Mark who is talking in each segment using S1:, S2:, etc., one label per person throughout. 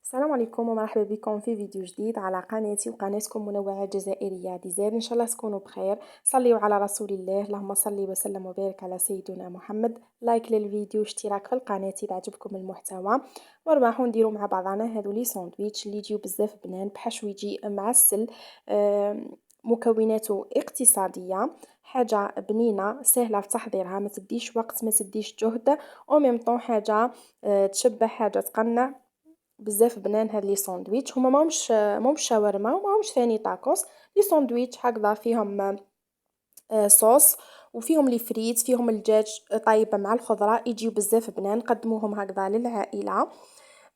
S1: السلام عليكم ومرحبا بكم في فيديو جديد على قناتي وقناتكم منوعات جزائرية ديزاين. ان شاء الله تكونوا بخير. صليوا على رسول الله، اللهم صل وسلم وبارك على سيدنا محمد. لايك للفيديو، اشتراك في القناة اذا عجبكم المحتوى، ونروحوا نديروا مع بعضنا هذو لي ساندويتش اللي يجيو بزاف بنان بحشو يجي معسل. مكوناته اقتصادية، حاجة بنينة سهلة في تحضيرها، ما تديش وقت ما تديش جهد، او ميم طون حاجة تشبه، حاجة تقنع بزاف بنان. هاد لي ساندويتش هما ماهمش شاورما وماهمش ثاني طاكوس، لي ساندويتش هكذا فيهم صوص وفيهم لي فريت، فيهم الدجاج طايب مع الخضره، يجيو بزاف بنان. نقدموهم هكذا للعائله،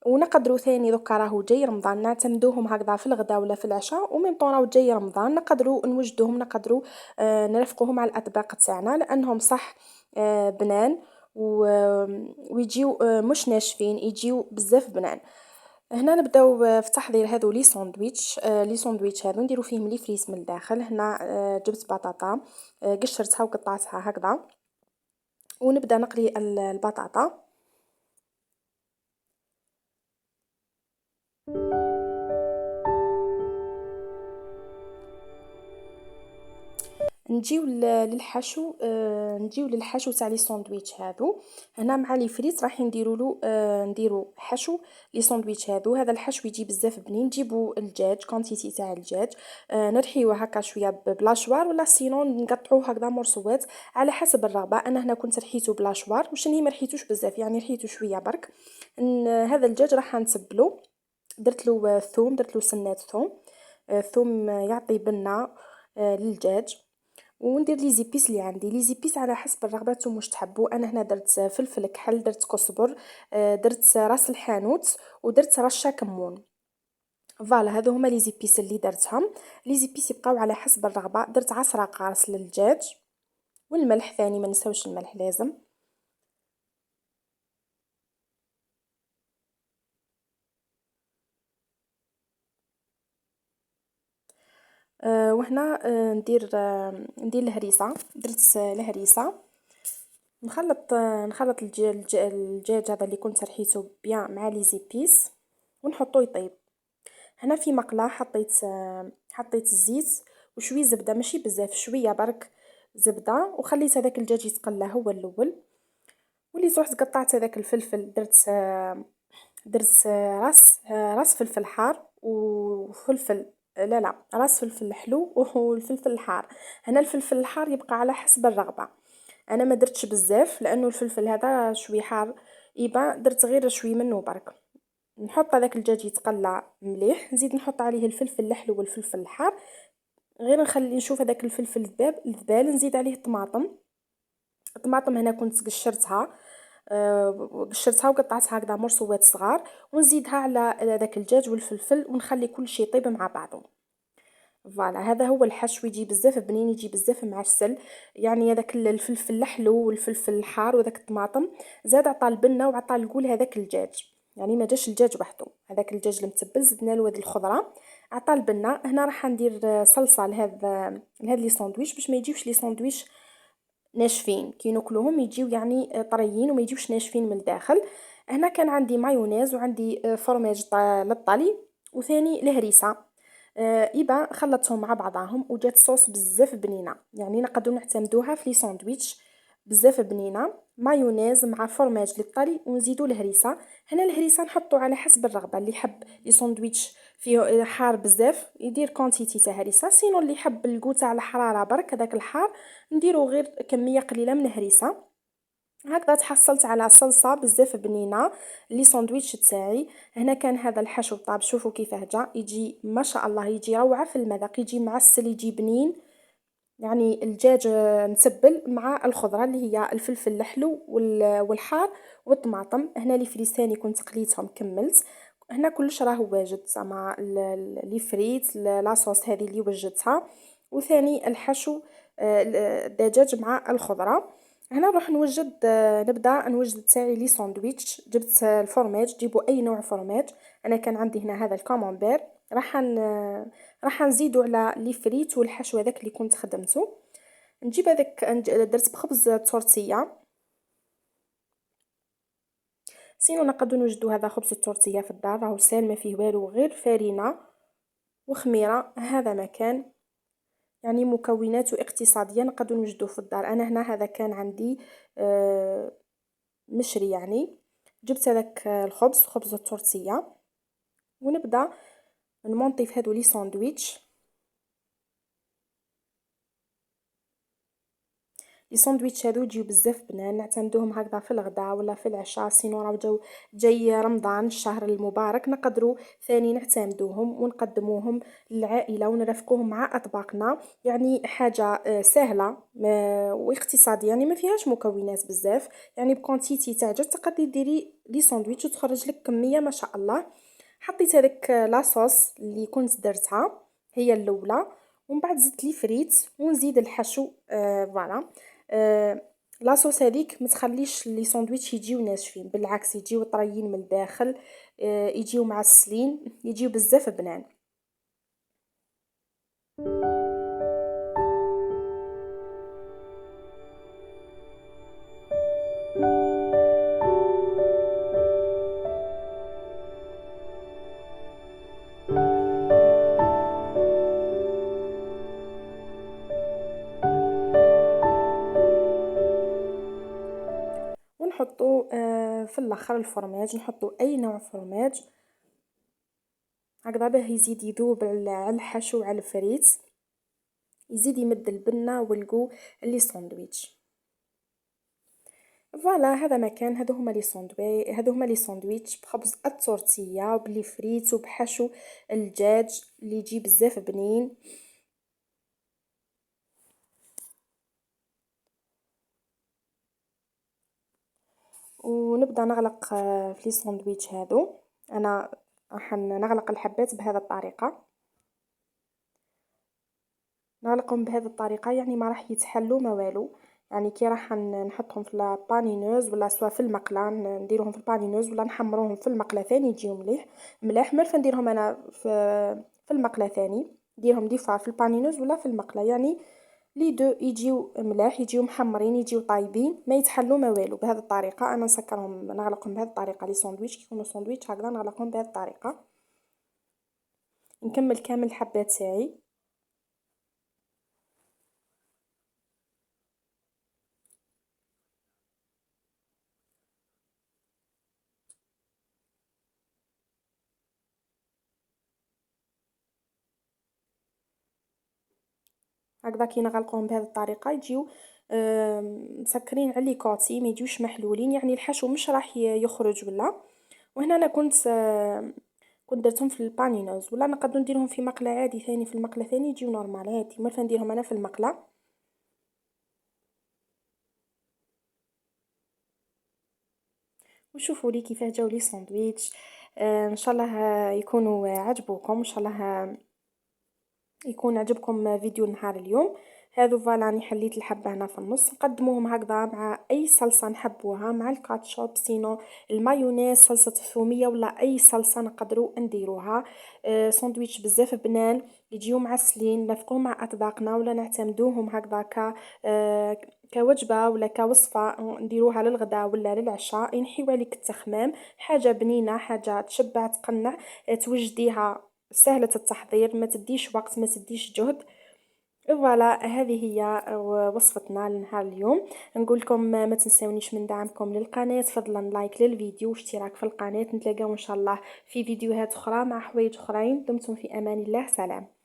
S1: ونقدروا ثاني دوكا راهو جاي رمضان نعتمدوهم هكذا في الغداء ولا في العشاء، ومن طون راهو جاي رمضان نقدروا نوجدوهم، نقدروا نرافقوهم على الاطباق تاعنا لانهم صح بنان ويجيو مش ناشفين، يجيو بزاف بنان. هنا نبداو في تحضير هذو لي ساندويتش. لي ساندويتش هذو نديرو فيهم لي فريس من الداخل. هنا جبت بطاطا، قشرتها وقطعتها هكذا، ونبدا نقلي البطاطا. للحشو، نجيو للحشو تاع لي ساندويتش هذو. هنا مع لي فريت راح نديرو له نديرو حشو لي ساندويتش هذو. هذا الحشو يجي بزاف بنين. نجيبو الدجاج، كونتيتي تاع الدجاج، نرحيوه هكا شويه بلاشوار ولا سينون نقطعوه هكذا مرصوات على حسب الرغبه. انا هنا كنت رحيته بلاشوار، واش اني ما رحيتوش بزاف، يعني رحيته شويه برك. هذا الدجاج راح نتبلو. درت له ثوم، درت له سنات ثوم. الثوم يعطي بنه للدجاج. وندير لي زيبيس اللي عندي، لي زيبيس على حسب الرغبه نتوما واش تحبوا. انا هنا درت فلفل كحل، درت كزبر، درت راس الحانوت، ودرت رشه كمون. فوالا هذو هما لي زيبيس اللي درتهم. لي زيبيس يبقاو على حسب الرغبه. درت 10 قارص للدجاج، والملح ثاني ما نساوش الملح لازم. وهنا ندير الهريسه. درت الهريسه، نخلط الدجاج هذا اللي كنت رحيته بيان مع لي زيبيس ونحطوه يطيب. هنا في مقله حطيت الزيت وشويه زبده، ماشي بزاف، شويه برك زبده، وخليت هذاك الدجاج يتقلى هو الاول. ولي رحت قطعت هذاك الفلفل، درت راس فلفل حار وفلفل، لا راس فلفل حلو والفلفل الحار. هنا الفلفل الحار يبقى على حسب الرغبه. انا ما درتش بزاف لانه الفلفل هذا شوي حار، يبقى درت غير شوي منه برك. نحط هذاك الدجاج يتقلى مليح، نزيد نحط عليه الفلفل الحلو والفلفل الحار. غير نخلي نشوف هذاك الفلفل الذبال، نزيد عليه الطماطم. الطماطم هنا كنت قشرتها وقطعتها هكذا مرصوات صغار، ونزيدها على هذاك الدجاج والفلفل، ونخلي كل شيء يطيب مع بعضه. فوالا هذا هو الحشو، يجي بزاف بنين، يجي بزاف معسل. يعني هذاك الفلفل الحلو والفلفل الحار وذاك الطماطم زاد عطى البنه وعطى القول هذاك الدجاج. يعني ما جاش الدجاج وحده، هذاك الدجاج المتبل زدنا له هذه الخضره عطى البنه. هنا راح ندير صلصه لهذا لي ساندويتش باش ما يجيوش لي ساندويتش ناشفين كي ناكلوهم، يجيو يعني طريين وما يجيوش ناشفين من الداخل. هنا كان عندي مايونيز وعندي فرماج للطلي، وثاني الهريسه. يبا خلطتهم مع بعضهم وجات صوص بزاف بنينه، يعني نقدروا نعتمدوها في لي ساندويتش بزاف بنينه. مايونيز مع فرماج للطري ونزيدوا الهريسه. هنا الهريسه نحطوا على حسب الرغبه، اللي يحب لي ساندويتش فيه حار بزاف يدير كونتيتي تاع هريسه، سينو اللي يحب الكو تاع الحراره برك هذاك الحار نديرو غير كميه قليله من الهريسه. هكذا تحصلت على صلصه بزاف بنينه لي ساندويتش تاعي. هنا كان هذا الحشو طاب، شوفوا كيفاه جا، يجي ما شاء الله، يجي روعه في المذاق، يجي معسل، يجي بنين. يعني الدجاج متبل مع الخضره اللي هي الفلفل الحلو والحار والطماطم. هنا لي فريس ثاني كنت قليتهم كملت. هنا كلش راهو واجد، زعما لي فريت لاصوص هذه اللي وجدتها، وثاني الحشو الدجاج مع الخضره. هنا نروح نوجد، نبدا نوجد تاعي لي ساندويتش. جبت الفرماج، جيبوا اي نوع فرماج. انا كان عندي هنا هذا الكامامبير. راح نزيدو على لي فريت والحشو هذاك اللي كنت خدمته. نجيب هذاك درت بخبز تورتيه. سينو نقدروا نوجدوا هذا خبز التورتيه في الدار، راهو سال ما فيه والو غير فرينه وخميره. هذا ما كان يعني مكوناته اقتصاديه نقدروا نوجدوه في الدار. انا هنا هذا كان عندي مشري يعني. جبت هذاك الخبز، خبز التورتيه، ونبدا نمونطي في هادو لي ساندويتش. لي ساندويتش هادو يجيو بزاف بنان، نعتمدوهم هكذا في الغداء ولا في العشاء. سينو راهو جاي رمضان الشهر المبارك، نقدروا ثاني نعتمدوهم ونقدموهم للعائله ونرافقوهم مع اطباقنا. يعني حاجه سهله واقتصاديه، يعني ما فيهاش مكونات بزاف، يعني بكونتيتي تاع جوج تقدري ديري لي ساندويتش وتخرج لك كميه ما شاء الله. حطيت هذيك لاصوص اللي كنت درتها هي الاولى، ومن بعد زدت لي فريت ونزيد الحشو. فوالا. لاصوص هذيك ما تخليش لي ساندويتش يجيو ناشفين، بالعكس يجيو طريين من الداخل، يجيو معسلين، يجيو بزاف بنان. ونحطو في الاخر الفرماج، نحطو اي نوع فرماج هكذا باه يزيد يذوب على الحشو على الفريت، يزيد يمد البنه والقو اللي ساندويتش. فوالا هذا مكان. هادو هما لي ساندويتش بخبز التورتيه وبلي فريت وبحشو الدجاج اللي يجي بزاف بنين. ونبدا نغلق في لي ساندويتش هادو. انا راح نغلق الحبات بهذه الطريقه، نغلقهم بهذه الطريقه يعني ما راح يتحلوا ما والو. يعني كي راح نحطهم في البانينوز ولا سواء في المقله، نديرهم في البانينوز ولا نحمروهم في المقله ثاني يجيو ملاح. مالفا نديرهم انا في المقله ثاني، نديرهم ديفا في البانينوز ولا في المقله، يعني لي دو يجيو ملاح، يجيو محمرين، يجيو طايبين، ما يتحلوا ما والو. بهذه الطريقه انا نسكرهم نغلقهم بهذه الطريقه. لي ساندويتش كي يكونوا ساندويتش هكذا نغلقهم بهذه الطريقه. نكمل كامل الحبات تاعي. هكذا كي نغلقوهم بهذه الطريقه يجيو مسكرين على لي كوتي، ما يجيوش محلولين، يعني الحشو مش راح يخرج ولا. وهنا انا كنت درتهم في البانينوز، ولا نقدر نديرهم في مقله عادي ثاني، في المقله ثاني يجيو نورمال عادي. مالفا نديرهم انا في المقله. وشوفوا لي كيفاه جاو لي ساندويتش. ان شاء الله يكونوا عجبوكم، ان شاء الله يكون عجبكم فيديو نهار اليوم. هذو فوالا راني حليت الحبه هنا في النص، نقدموهم هكذا مع اي صلصه نحبوها، مع الكاتشوب، سينو المايونيز، صلصه الثوميه، ولا اي صلصه نقدروا نديروها. ساندويتش بزاف بنان، يجيو معسلين، نرافقوهم مع اطباقنا ولا نعتمدوهم هكذا كوجبه ولا كوصفه نديروها للغداء ولا للعشاء. ينحيو عليك التخمام، حاجه بنينه، حاجه تشبع تقنع، توجديها سهلة التحضير، ما تديش وقت، ما تديش جهد. فوالا هذه هي وصفتنا لنهار اليوم. نقول لكم ما تنسونيش من دعمكم للقناة، فضلا لايك للفيديو واشتراك في القناة. نتلاقاو ان شاء الله في فيديوهات اخرى مع حوايج اخرين. دمتم في امان الله، سلام.